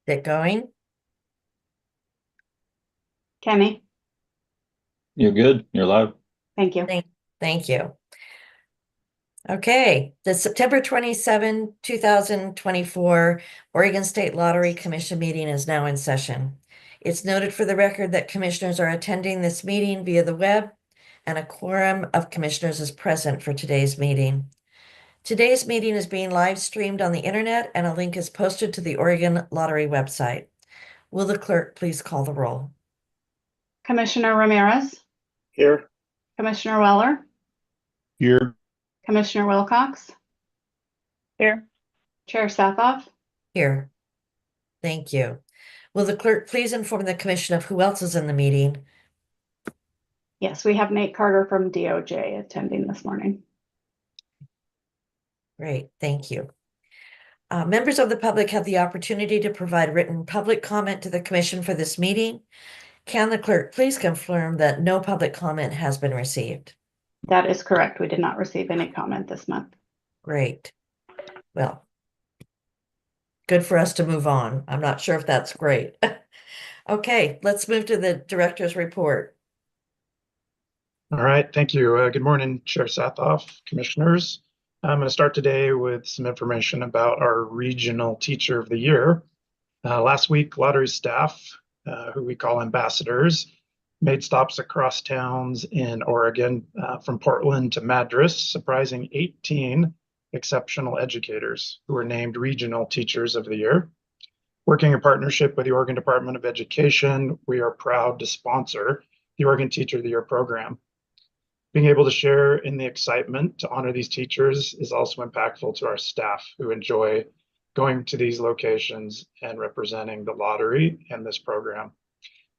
Get going. Kenny, You're good. You're live. thank you. Thank you. Okay, the September 27, 2024 Oregon State Lottery Commission meeting is now in session. It's noted for the record that commissioners are attending this meeting via the web, and a quorum of commissioners is present for today's meeting. Today's meeting is being live streamed on the internet, and a link is posted to the Oregon Lottery website. Will the clerk please call the roll? Commissioner Ramirez, Here. Commissioner Weller, Here. Commissioner Wilcox, Here. Chair Sathoff, Here. Thank you. Will the clerk please inform the commission of who else is in the meeting? yes, we have Nate Carter from DOJ attending this morning. Great, thank you. Members of the public have the opportunity to provide written public comment to the commission for this meeting. Can the clerk please confirm that no public comment has been received? That is correct. We did not receive any comment this month. Great. Well, good for us to move on. I'm not sure if that's great. Okay, let's move to the director's report. All right. Thank you. Good morning, Chair Sathoff, commissioners. I'm going to start today with some information about our Regional Teacher of the Year. Last week, lottery staff, who we call ambassadors, made stops across towns in Oregon, from Portland to Madras, surprising 18 exceptional educators who were named Regional Teachers of the Year. Working in partnership with the Oregon Department of Education, we are proud to sponsor the Oregon Teacher of the Year program. Being able to share in the excitement to honor these teachers is also impactful to our staff who enjoy going to these locations and representing the lottery and this program.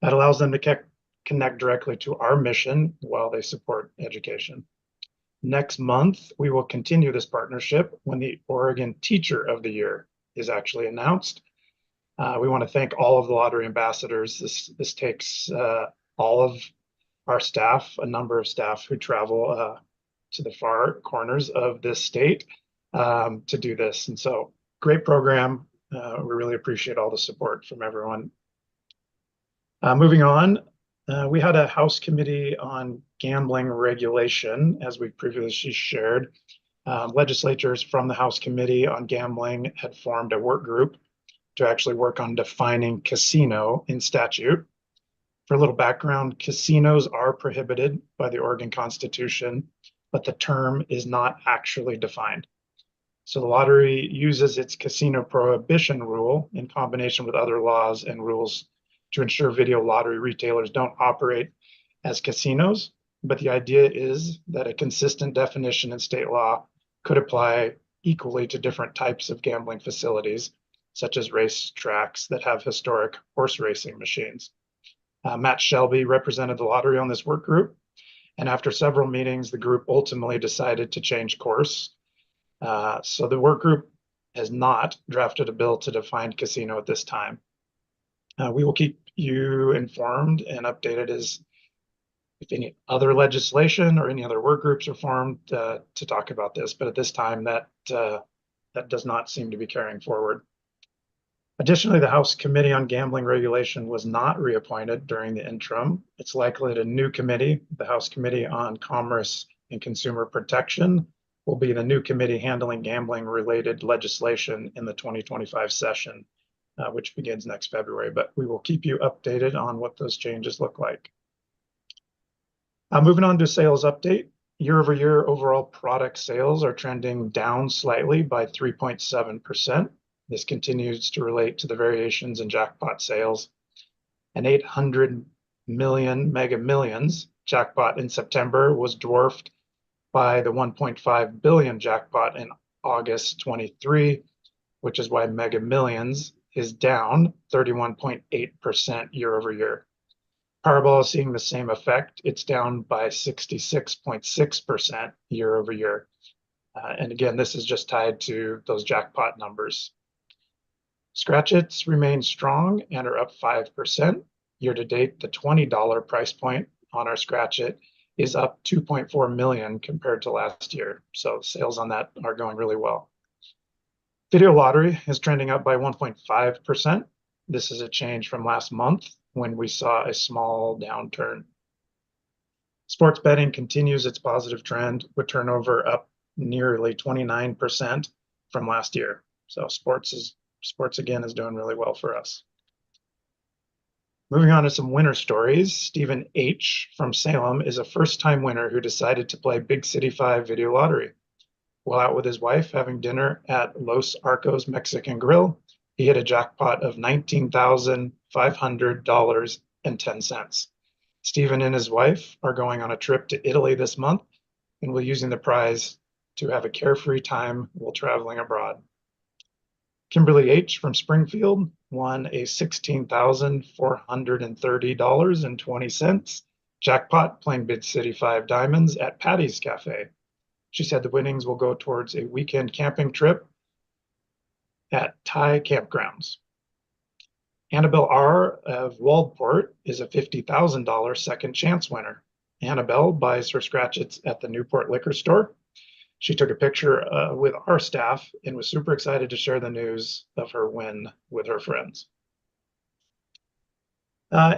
That allows them to connect directly to our mission while they support education. Next month, we will continue this partnership when the Oregon Teacher of the Year is actually announced. We want to thank all of the lottery ambassadors. This takes all of our staff, a number of staff who travel to the far corners of this state to do this. And so great program. We really appreciate all the support from everyone. Moving on, we had a House Committee on Gambling Regulation, as we previously shared. Legislators from the House Committee on Gambling had formed a work group to actually work on defining casino in statute. For a little background, casinos are prohibited by the Oregon Constitution, but the term is not actually defined. So the lottery uses its casino prohibition rule in combination with other laws and rules to ensure video lottery retailers don't operate as casinos. But the idea is that a consistent definition in state law could apply equally to different types of gambling facilities, such as race tracks that have historic horse racing machines. Matt Shelby represented the lottery on this work group, and after several meetings, the group ultimately decided to change course. So the work group has not drafted a bill to define casino at this time. We will keep you informed and updated as if any other legislation or any other work groups are formed to talk about this, but at this time that does not seem to be carrying forward. Additionally, the House Committee on Gambling Regulation was not reappointed during the interim. It's likely that a new committee, the House Committee on Commerce and Consumer Protection, will be the new committee handling gambling-related legislation in the 2025 session, which begins next February. But we will keep you updated on what those changes look like. Moving on to sales update. Year over year, overall product sales are trending down slightly by 3.7%. This continues to relate to the variations in jackpot sales. An 800 million Mega Millions jackpot in September was dwarfed by the 1.5 billion jackpot in August 23, which is why Mega Millions is down 31.8% year over year. Powerball is seeing the same effect. It's down by 66.6% year over year. And again, this is just tied to those jackpot numbers. Scratch-its remain strong and are up 5%. Year to date, the $20 price point on our Scratch-it is up 2.4 million compared to last year. So sales on that are going really well. Video lottery is trending up by 1.5%. This is a change from last month when we saw a small downturn. Sports betting continues its positive trend with turnover up nearly 29% from last year. So sports again is doing really well for us. Moving on to some winner stories. Stephen H. from Salem is a first-time winner who decided to play Big City 5 video lottery. While out with his wife having dinner at Los Arcos Mexican Grill, he hit a jackpot of $19,500.10. Stephen and his wife are going on a trip to Italy this month and will be using the prize to have a carefree time while traveling abroad. Kimberly H. from Springfield won a $16,430.20 jackpot playing Big City 5 Diamonds at Patty's Cafe. She said the winnings will go towards a weekend camping trip at Thai campgrounds. Annabelle R. of Waldport is a $50,000 second chance winner. Annabelle buys her scratchets at the Newport liquor store. She took a picture with our staff and was super excited to share the news of her win with her friends.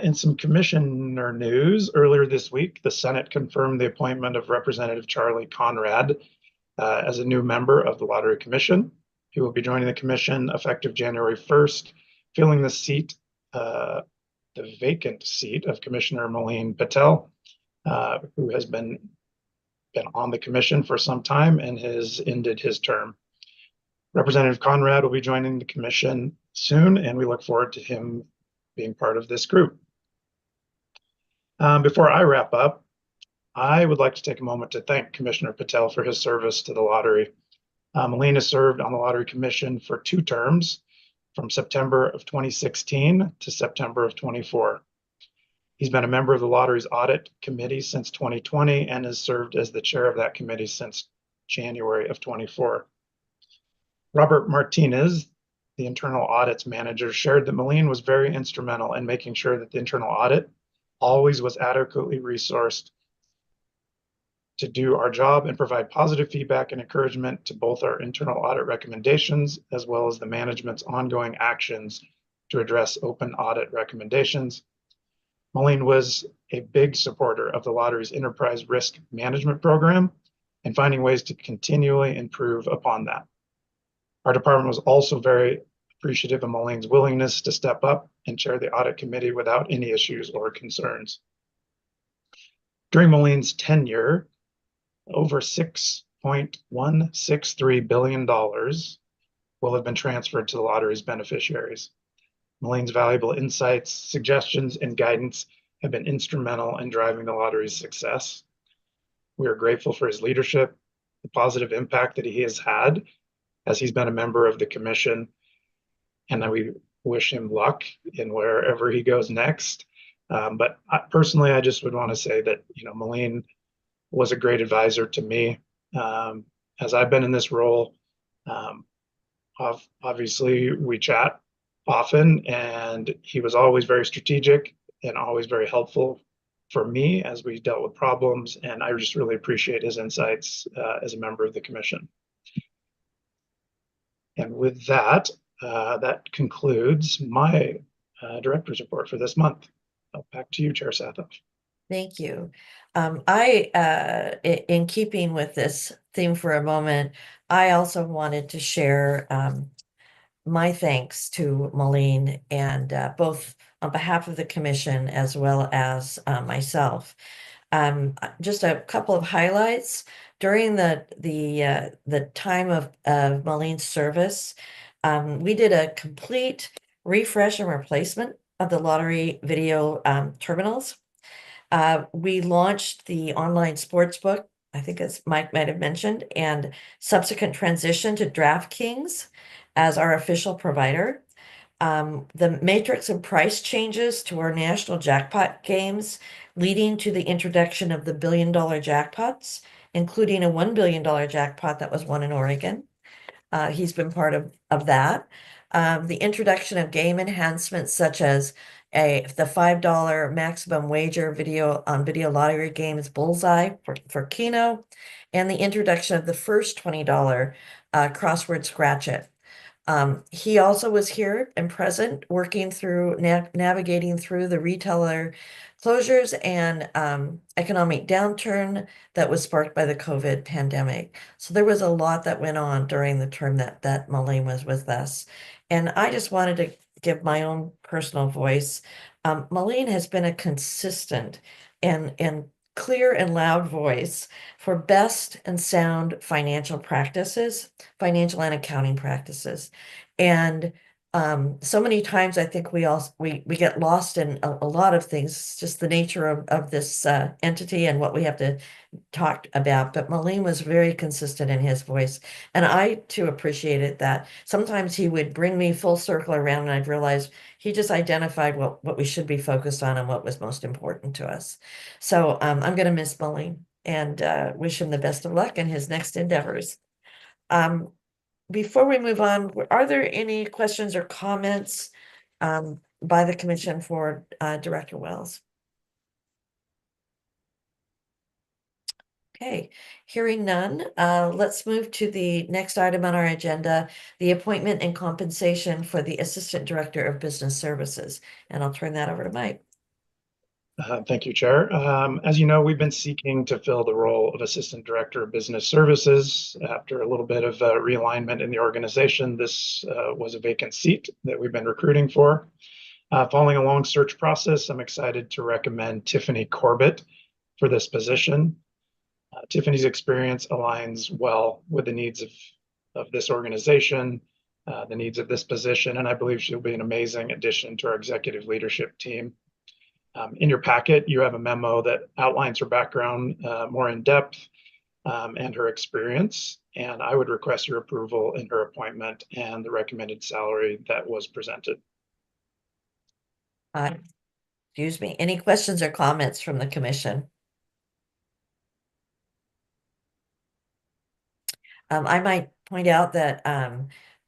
In some commissioner news, earlier this week, the Senate confirmed the appointment of Representative Charlie Conrad as a new member of the Lottery Commission. He will be joining the commission effective January 1st, filling the seat, the vacant seat of Commissioner Malene Patel, who has been on the commission for some time and has ended his term. Representative Conrad will be joining the commission soon, and we look forward to him being part of this group. Before I wrap up, I would like to take a moment to thank Commissioner Patel for his service to the lottery. Malene served on the Lottery Commission for 2 terms, from September of 2016 to September of 24. He's been a member of the Lottery's Audit Committee since 2020 and has served as the chair of that committee since January of 24. Robert Martinez, the internal audits manager, shared that Malene was very instrumental in making sure that the internal audit always was adequately resourced to do our job and provide positive feedback and encouragement to both our internal audit recommendations as well as the management's ongoing actions to address open audit recommendations. Malene was a big supporter of the lottery's enterprise risk management program and finding ways to continually improve upon that. Our department was also very appreciative of Malene's willingness to step up and chair the audit committee without any issues or concerns. During Malene's tenure, over $6.163 billion will have been transferred to the lottery's beneficiaries. Malene's valuable insights, suggestions, and guidance have been instrumental in driving the lottery's success. We are grateful for his leadership, the positive impact that he has had as he's been a member of the commission, and we wish him luck in wherever he goes next. But personally, I just would want to say that, Malene was a great advisor to me as I've been in this role. Obviously, we chat often, and he was always very strategic and always very helpful for me as we dealt with problems, and I just really appreciate his insights as a member of the commission. And with that, that concludes my director's report for this month. Back to you, Chair Sathoff. Thank you. In keeping with this theme for a moment, I also wanted to share my thanks to Malene, and both on behalf of the commission as well as myself. Just a couple of highlights. During the time of Malene's service, we did a complete refresh and replacement of the lottery video terminals. We launched the online sportsbook, I think as Mike might have mentioned, and subsequent transition to DraftKings as our official provider. The matrix and price changes to our national jackpot games, leading to the introduction of the $1 billion jackpots, including a $1 billion jackpot that was won in Oregon. He's been part of that. The introduction of game enhancements such as the $5 maximum wager video lottery games Bullseye for Keno, and the introduction of the first $20 crossword scratch it. He also was here and present, working through navigating through the retailer closures and economic downturn that was sparked by the COVID pandemic. So there was a lot that went on during the term that Malene was with us. And I just wanted to give my own personal voice. Malene has been a consistent and clear and loud voice for best and sound financial practices, financial and accounting practices. And so many times I think we get lost in a lot of things. It's just the nature of this entity and what we have to talk about. But Malene was very consistent in his voice. And I too appreciated that. Sometimes he would bring me full circle around and I'd realize he just identified what we should be focused on and what was most important to us. So I'm going to miss Malene and wish him the best of luck in his next endeavors. Before we move on, are there any questions or comments by the commission for Director Wells? Okay, hearing none, let's move to the next item on our agenda, the appointment and compensation for the Assistant Director of Business Services. And I'll turn that over to Mike. Thank you, Chair. As you know, we've been seeking to fill the role of Assistant Director of Business Services. After a little bit of realignment in the organization, this was a vacant seat that we've been recruiting for. Following a long search process, I'm excited to recommend Tiffany Corbett for this position. Tiffany's experience aligns well with the needs of this organization, the needs of this position, and I believe she'll be an amazing addition to our executive leadership team. In your packet, you have a memo that outlines her background more in depth and her experience, and I would request your approval in her appointment and the recommended salary that was presented. Excuse me, any questions or comments from the commission? I might point out that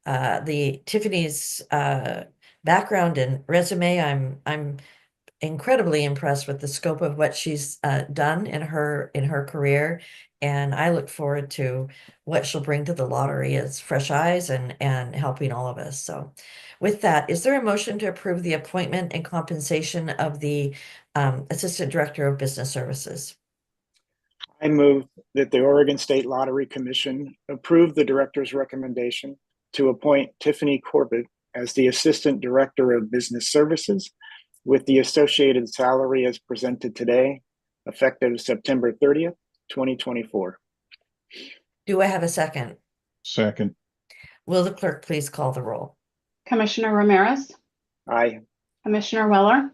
the Tiffany's background and resume, I'm incredibly impressed with the scope of what she's done in her career, and I look forward to what she'll bring to the lottery as fresh eyes and helping all of us. So with that, is there a motion to approve the appointment and compensation of the Assistant Director of Business Services? I move that the Oregon State Lottery Commission approve the director's recommendation to appoint Tiffany Corbett as the Assistant Director of Business Services with the associated salary as presented today, effective September 30th, 2024. Do I have a second? Second. Will the clerk please call the roll? Commissioner Ramirez, Aye. Commissioner Weller,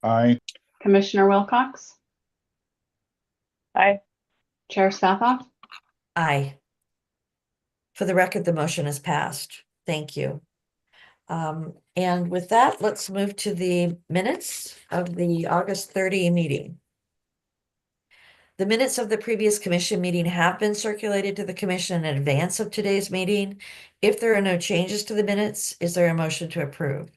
Aye. Commissioner Wilcox, Aye. Chair Sathoff. Aye. For the record, the motion is passed. Thank you. And with that, let's move to the minutes of the August 30 meeting. The minutes of the previous commission meeting have been circulated to the commission in advance of today's meeting. If there are no changes to the minutes, is there a motion to approve?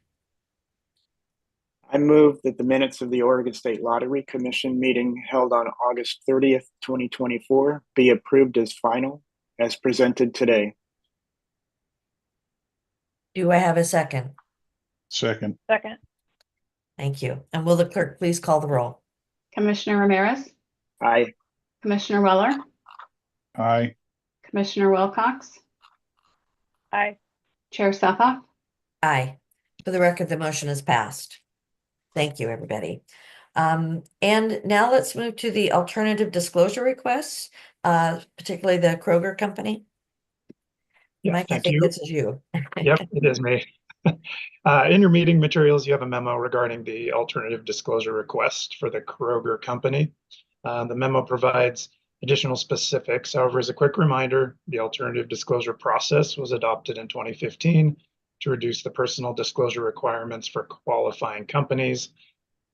I move that the minutes of the Oregon State Lottery Commission meeting held on August 30th, 2024 be approved as final as presented today. Do I have a second? Second. Second. Thank you. And will the clerk please call the roll? Commissioner Ramirez, Aye. Commissioner Weller, Aye. Commissioner Wilcox, Aye. Chair Sathoff. Aye. For the record, the motion is passed. Thank you, everybody. And now let's move to the alternative disclosure requests, particularly the Kroger Company. Yeah, Mike, I thank think you. this is you. Yep, it is me. In your meeting materials, you have a memo regarding the alternative disclosure request for the Kroger Company. The memo provides additional specifics. However, as a quick reminder, the alternative disclosure process was adopted in 2015 to reduce the personal disclosure requirements for qualifying companies.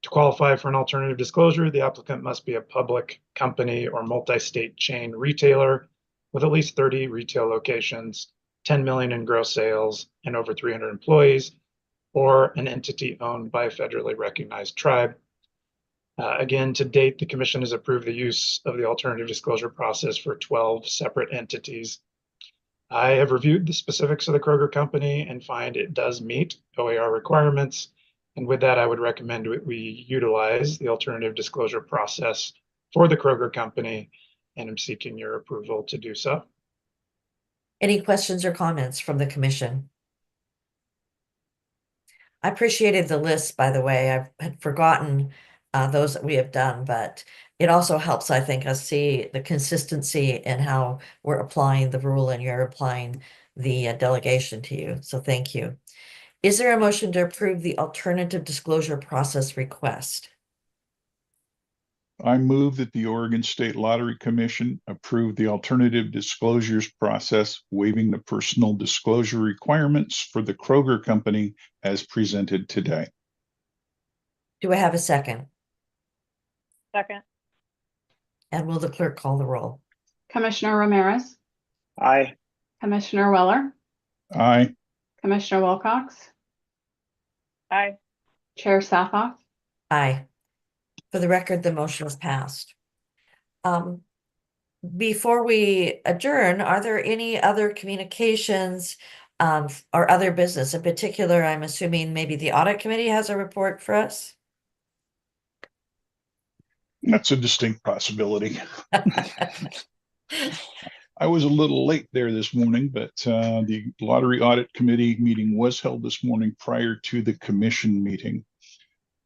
To qualify for an alternative disclosure, the applicant must be a public company or multi-state chain retailer with at least 30 retail locations, 10 million in gross sales, and over 300 employees, or an entity owned by a federally recognized tribe. Again, to date, the commission has approved the use of the alternative disclosure process for 12 separate entities. I have reviewed the specifics of the Kroger Company and find it does meet OAR requirements. And with that, I would recommend we utilize the alternative disclosure process for the Kroger Company, and I'm seeking your approval to do so. Any questions or comments from the commission? I appreciated the list, by the way. I had forgotten those that we have done, but it also helps, I think, us see the consistency in how we're applying the rule and you're applying the delegation to you. So thank you. Is there a motion to approve the alternative disclosure process request? I move that the Oregon State Lottery Commission approve the alternative disclosures process, waiving the personal disclosure requirements for the Kroger Company as presented today. Do I have a second? Second. And will the clerk call the roll? Commissioner Ramirez, Aye. Commissioner Weller, Aye. Commissioner Wilcox, Aye. Chair Sathoff. Aye. For the record, the motion is passed. Before we adjourn, are there any other communications or other business? In particular, I'm assuming maybe the audit committee has a report for us? That's a distinct possibility. I was a little late there this morning, but the Lottery Audit Committee meeting was held this morning prior to the commission meeting.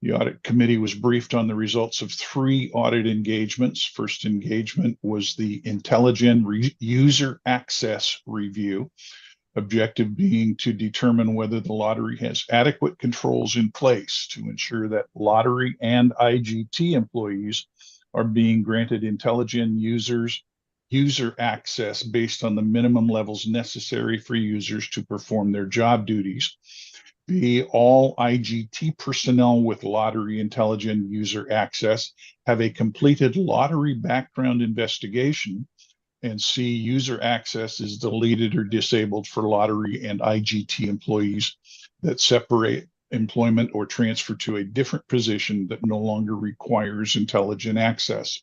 The audit committee was briefed on the results of 3 audit engagements. First engagement was the Intelligen user access review, objective being to determine whether the lottery has adequate controls in place to ensure that lottery and IGT employees are being granted Intelligen user access based on the minimum levels necessary for users to perform their job duties. B, all IGT personnel with lottery Intelligen user access have a completed lottery background investigation. And C, user access is deleted or disabled for lottery and IGT employees that separate employment or transfer to a different position that no longer requires Intelligen access.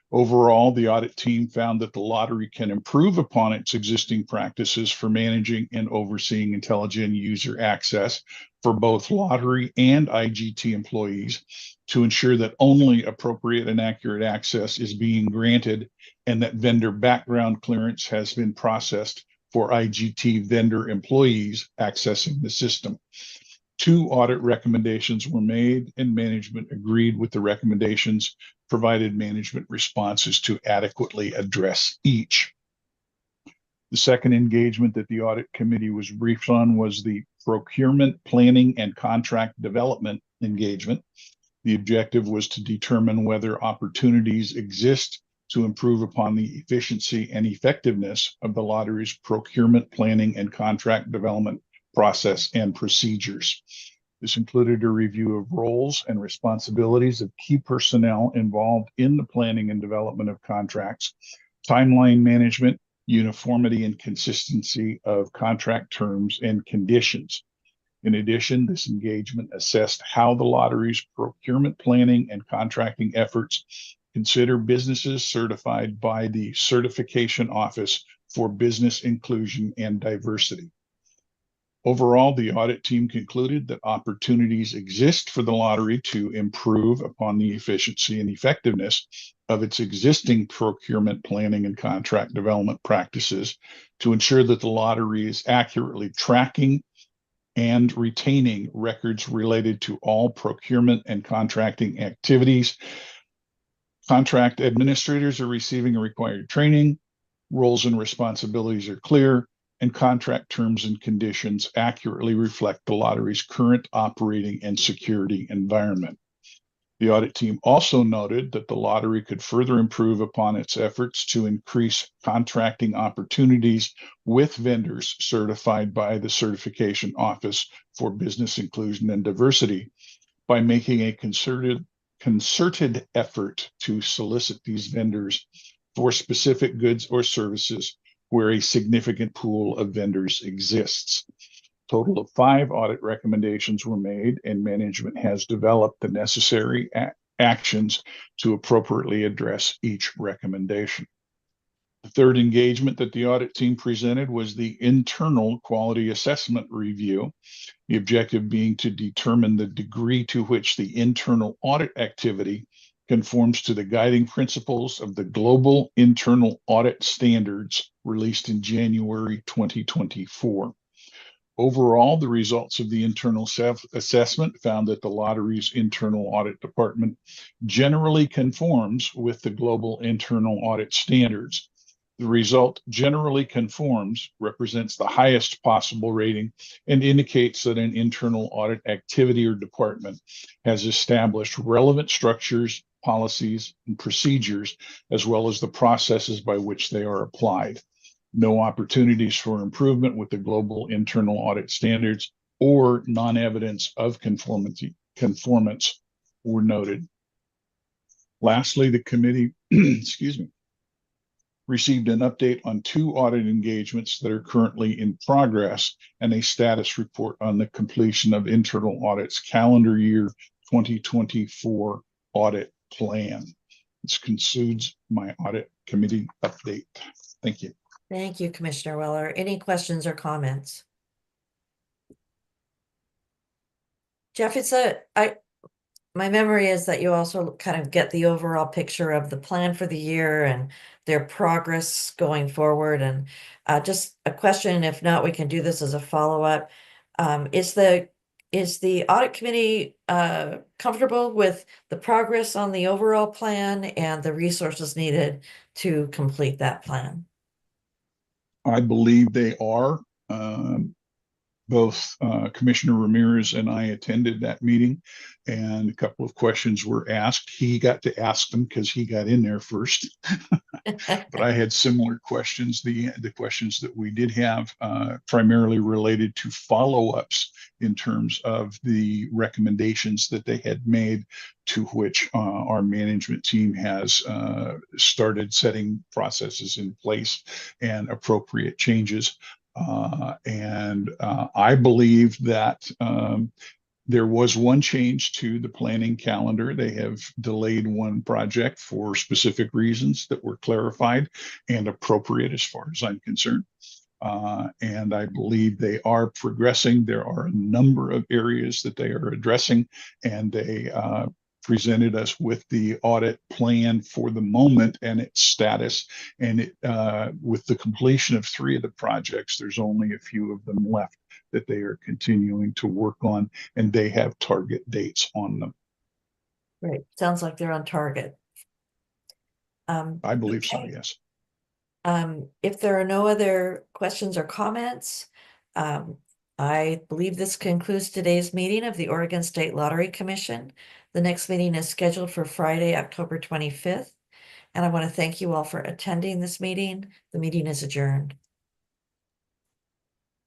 Overall, the audit team found that the lottery can improve upon its existing practices for managing and overseeing Intelligen user access for both lottery and IGT employees to ensure that only appropriate and accurate access is being granted and that vendor background clearance has been processed for IGT vendor employees accessing the system. 2 audit recommendations were made and management agreed with the recommendations, provided management responses to adequately address each. The second engagement that the audit committee was briefed on was the procurement planning and contract development engagement. The objective was to determine whether opportunities exist to improve upon the efficiency and effectiveness of the lottery's procurement planning and contract development process and procedures. This included a review of roles and responsibilities of key personnel involved in the planning and development of contracts, timeline management, uniformity and consistency of contract terms and conditions. In addition, this engagement assessed how the lottery's procurement planning and contracting efforts consider businesses certified by the Certification Office for Business Inclusion and Diversity. Overall, the audit team concluded that opportunities exist for the lottery to improve upon the efficiency and effectiveness of its existing procurement planning and contract development practices to ensure that the lottery is accurately tracking and retaining records related to all procurement and contracting activities. Contract administrators are receiving required training, roles and responsibilities are clear, and contract terms and conditions accurately reflect the lottery's current operating and security environment. The audit team also noted that the lottery could further improve upon its efforts to increase contracting opportunities with vendors certified by the Certification Office for Business Inclusion and Diversity by making a concerted effort to solicit these vendors for specific goods or services where a significant pool of vendors exists. Total of 5 audit recommendations were made, and management has developed the necessary actions to appropriately address each recommendation. The third engagement that the audit team presented was the internal quality assessment review. The objective being to determine the degree to which the internal audit activity conforms to the guiding principles of the Global Internal Audit Standards released in January 2024. Overall, the results of the internal assessment found that the lottery's internal audit department generally conforms with the Global Internal Audit Standards. The result generally conforms represents the highest possible rating and indicates that an internal audit activity or department has established relevant structures, policies, and procedures, as well as the processes by which they are applied. No opportunities for improvement with the Global Internal Audit Standards or non-evidence of conformance were noted. Lastly, the committee, excuse me, received an update on 2 audit engagements that are currently in progress and a status report on the completion of internal audits calendar year 2024 audit plan. This concludes my audit committee update. Thank you. Thank you, Commissioner Weller. Any questions or comments? Jeff, my memory is that you also kind of get the overall picture of the plan for the year and their progress going forward. And just a question, if not, we can do this as a follow-up. Is the audit committee comfortable with the progress on the overall plan and the resources needed to complete that plan? I believe they are. Both Commissioner Ramirez and I attended that meeting, and a couple of questions were asked. He got to ask them because he got in there first. But I had similar questions. The questions that we did have primarily related to follow-ups in terms of the recommendations that they had made, to which our management team has started setting processes in place and appropriate changes. I believe that there was one change to the planning calendar. They have delayed one project for specific reasons that were clarified and appropriate as far as I'm concerned. And I believe they are progressing. There are a number of areas that they are addressing, and they presented us with the audit plan for the moment and its status. And with the completion of 3 of the projects, there's only a few of them left that they are continuing to work on, and they have target dates on them. Great. Sounds like they're on target. I believe so, okay. yes. If there are no other questions or comments, I believe this concludes today's meeting of the Oregon State Lottery Commission. The next meeting is scheduled for Friday, October 25th. And I want to thank you all for attending this meeting. The meeting is adjourned.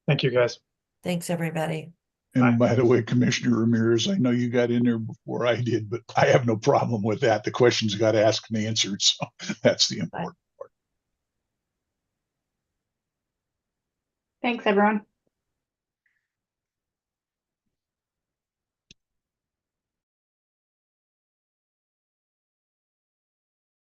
Thank you, guys. Thanks, everybody. And by the way, Commissioner Ramirez, I know you got in there before I did, but I have no problem with that. The questions got asked and answered, so that's the important part. Thanks, everyone.